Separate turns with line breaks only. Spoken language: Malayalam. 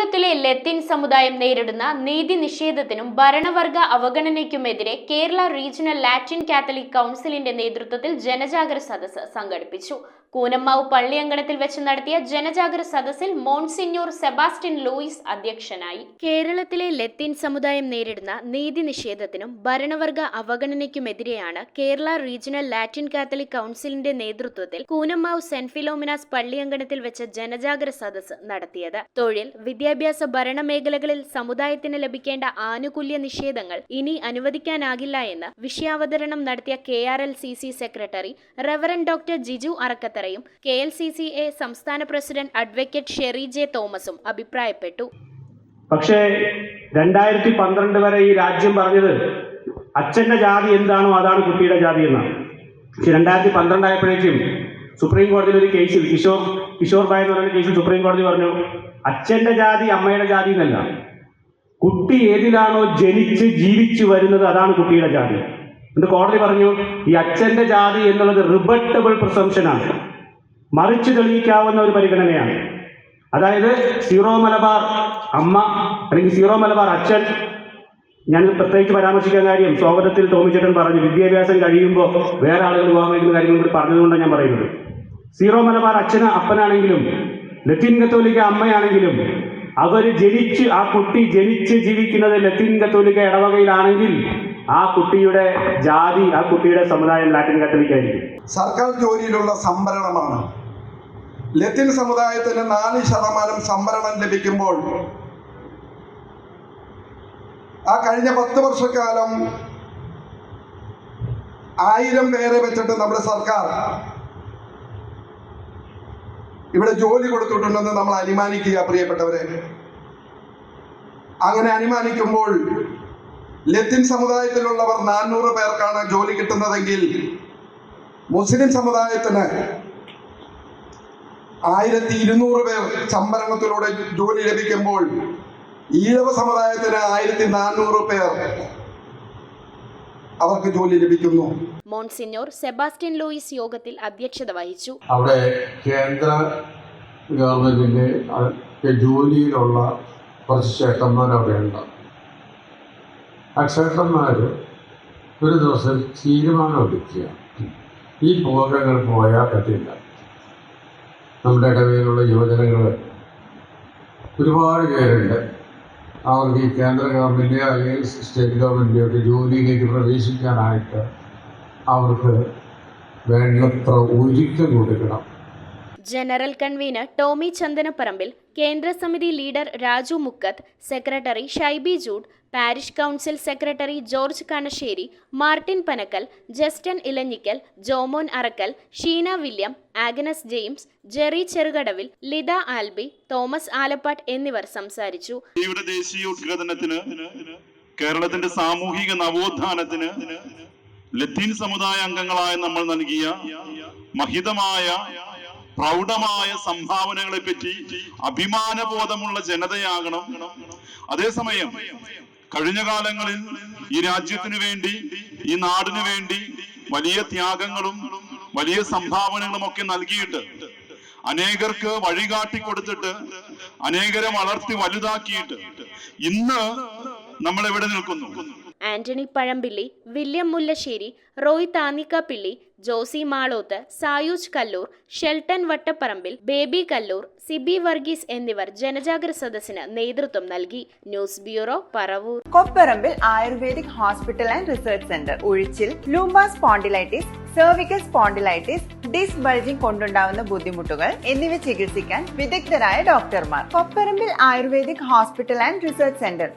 കേരളത്തിലെ ലത്തീൻ സമുദായം നേരിടുന്ന നീതി നിഷേധത്തിനും ഭരണവർഗ അവഗണനയ്ക്കുമെതിരെ കേരള റീജിയണൽ ലാറ്റിൻ കാത്തലിക് കൗൺസിലിന്റെ നേതൃത്വത്തിൽ ജനജാഗര സദസ്സ് സംഘടിപ്പിച്ചു. കൂനമ്മാവ് പള്ളിയങ്കണത്തിൽ വെച്ച് നടത്തിയ ജനജാഗര സദസ്സിൽ മോൺസിഞ്ഞോർ സെബാസ്റ്റ്യൻ ലൂയിസ് അധ്യക്ഷനായി. കേരളത്തിലെ ലത്തീൻ സമുദായം നേരിടുന്ന നീതി നിഷേധത്തിനും ഭരണവർഗ അവഗണനയ്ക്കുമെതിരെയാണ് കേരള റീജിയണൽ ലാറ്റിൻ കാത്തലിക് കൗൺസിലിന്റെ നേതൃത്വത്തിൽ കൂനമ്മാവ് സെന്റ് ഫിലോമിനാസ് പള്ളിയങ്കണത്തിൽ വെച്ച് ജനജാഗര സദസ്സ് നടത്തിയത്. തൊഴിൽ, വിദ്യാഭ്യാസ, ഭരണ മേഖലകളിൽ സമുദായത്തിന് ലഭിക്കേണ്ട ആനുകൂല്യ നിഷേധങ്ങൾ ഇനി അനുവദിക്കാനാകില്ല എന്ന് വിഷയാവതരണം നടത്തിയ KRLCC secretary reverend doctor Jiju അറക്കത്തറയും KLCCA സംസ്ഥാന പ്രസിഡന്റ് അഡ്വക്കേറ്റ് ഷെറി ജെ തോമസും അഭിപ്രായപ്പെട്ടു.
പക്ഷേ 2012 വരെ ഈ രാജ്യം പറഞ്ഞത് അച്ഛന്റെ ജാതി എന്താണോ അതാണ് കുട്ടിയുടെ ജാതി എന്നാണ്. പക്ഷെ 2012 ആയപ്പോഴേക്കും സുപ്രീം കോടതിയിൽ ഒരു കേസിൽ കിഷോർ ഭായ് എന്ന് പറയുന്ന കേസിൽ സുപ്രീം കോടതി പറഞ്ഞു അച്ഛന്റെ ജാതി അമ്മയുടെ ജാതി എന്നല്ല, കുട്ടി ഏതിലാണോ ജനിച്ച് ജീവിച്ചു വരുന്നത് അതാണ് കുട്ടിയുടെ ജാതി. എന്നിട്ട് കോടതി പറഞ്ഞു ഈ അച്ഛന്റെ ജാതി എന്നുള്ളത് റിബട്ടബിൾ പ്രിസംപ്ഷനാണ്, മറിച്ച് തെളിയിക്കാവുന്ന ഒരു പരിഗണനയാണ്. അതായത് സീറോ മലബാർ അമ്മ അല്ലെങ്കിൽ സീറോ മലബാർ അച്ഛൻ, ഞാൻ പ്രത്യേകിച്ച് പരാമർശിക്കാൻ കാര്യം സ്വാഗതത്തിൽ ടോമിച്ചേട്ടൻ പറഞ്ഞു വിദ്യാഭ്യാസം കഴിയുമ്പോൾ വേറെ ആളുകൾ വിവാഹം കഴിക്കുന്ന കാര്യങ്ങൾ കൂടി പറഞ്ഞതുകൊണ്ടാണ് ഞാൻ പറയുന്നത്. സീറോ മലബാർ അച്ഛന് അപ്പനാണെങ്കിലും ലത്തീൻ കത്തോലിക്ക അമ്മയാണെങ്കിലും അവർ ആ കുട്ടി ജനിച്ച് ജീവിക്കുന്നത് ലത്തീൻ കത്തോലിക്ക ഇടവകയിലാണെങ്കിൽ ആ കുട്ടിയുടെ ജാതി, ആ കുട്ടിയുടെ സമുദായം ലാറ്റിൻ കത്തോലിക്ക ആയിരിക്കും.
സർക്കാർ ജോലിയിലുള്ള സംവരണമാണ്. ലത്തീൻ സമുദായത്തിന് 4% സംവരണം ലഭിക്കുമ്പോൾ ആ കഴിഞ്ഞ 10 വർഷക്കാലം 1000 പേരെ വെച്ചിട്ട് നമ്മുടെ സർക്കാർ ഇവിടെ ജോലി കൊടുത്തിട്ടുണ്ടെന്ന് നമ്മൾ അനുമാനിക്കുക പ്രിയപ്പെട്ടവരെ. അങ്ങനെ അനുമാനിക്കുമ്പോൾ ലത്തീൻ സമുദായത്തിലുള്ളവർ 400 പേർക്കാണ് ജോലി കിട്ടുന്നതെങ്കിൽ മുസ്ലിം സമുദായത്തിന് 1200 പേർ സംവരണത്തിലൂടെ ജോലി ലഭിക്കുമ്പോൾ ഈഴവ സമുദായത്തിന് 1400 പേർ അവർക്ക് ജോലി ലഭിക്കുന്നു.
മോൺസിഞ്ഞോർ സെബാസ്റ്റ്യൻ ലൂയിസ് യോഗത്തിൽ അധ്യക്ഷത വഹിച്ചു.
അവിടെ കേന്ദ്ര ഗവൺമെന്റിന്റെ ജോലിയിലുള്ള കുറച്ച് ചേട്ടന്മാർ അവിടെയുണ്ട്. ആ ചേട്ടന്മാർ ഒരു ദിവസം തീരുമാനമെടുക്കുക, ഈ പ്രോഗ്രാമുകൾ പോയാൽ പറ്റില്ല. നമ്മുടെ ഇടവയിലുള്ള യുവജനങ്ങൾ ഒരുപാട് പേരുണ്ട്, അവർക്ക് ഈ കേന്ദ്ര ഗവൺമെൻറ് അല്ലെങ്കിൽ സ്റ്റേറ്റ് ഗവൺമെൻറ് ജോലിയിലേക്ക് പ്രവേശിക്കാനായിട്ട് അവർക്ക് വേണ്ടത്ര ഒരുക്കം കൊടുക്കണം.
ജനറൽ കൺവീനർ ടോമി ചന്ദനപ്പറമ്പിൽ, കേന്ദ്ര സമിതി leader Raju Mukkath, secretary Shybi Jude, parish council secretary George Kanassery, Martin Panakkal, Justin Elanjikkal, Jomon Arakkal, Sheena William, Agnes James, Jerry Cherukadavil, Litha Alby, Thomas Alappat എന്നിവർ സംസാരിച്ചു.
ദേശീയോദ്ഗ്രഥനത്തിന്, കേരളത്തിന്റെ സാമൂഹിക നവോത്ഥാനത്തിന് ലത്തീൻ സമുദായ അംഗങ്ങളായ നമ്മൾ നൽകിയ മഹിതമായ പ്രൗഢമായ സംഭാവനകളെ പറ്റി അഭിമാനബോധമുള്ള ജനതയാകണം. അതേസമയം കഴിഞ്ഞ കാലങ്ങളിൽ ഈ രാജ്യത്തിനു വേണ്ടി, ഈ നാടിനു വേണ്ടി വലിയ ത്യാഗങ്ങളും വലിയ സംഭാവനകളും ഒക്കെ നൽകിയിട്ട് അനേകർക്ക് വഴികാട്ടി കൊടുത്തിട്ട് അനേകരെ വളർത്തി വലുതാക്കിയിട്ട് ഇന്ന് നമ്മൾ എവിടെ നിൽക്കുന്നു?
ആന്റണി പഴമ്പിള്ളി, വില്യം മുല്ലശ്ശേരി, റോയ് താന്നിക്കപ്പിള്ളി, ജോസി മാളോത്ത്, സായൂജ് കല്ലൂർ, ഷെൽട്ടൻ വട്ടപ്പറമ്പിൽ, ബേബി കല്ലൂർ, സിബി വർഗീസ് എന്നിവർ ജനജാഗര സദസ്സിന് നേതൃത്വം നൽകി. News bureau, Paravur.
Kopparambil ayurvedic hospital and research centre. ഉഴിച്ചിൽ, lumbar spondylitis, cervical spondylitis, disc bulging കൊണ്ടുണ്ടാവുന്ന ബുദ്ധിമുട്ടുകൾ എന്നിവ ചികിത്സിക്കാൻ വിദഗ്ധരായ ഡോക്ടർമാർ. Kopparambil ayurvedic hospital and research centre,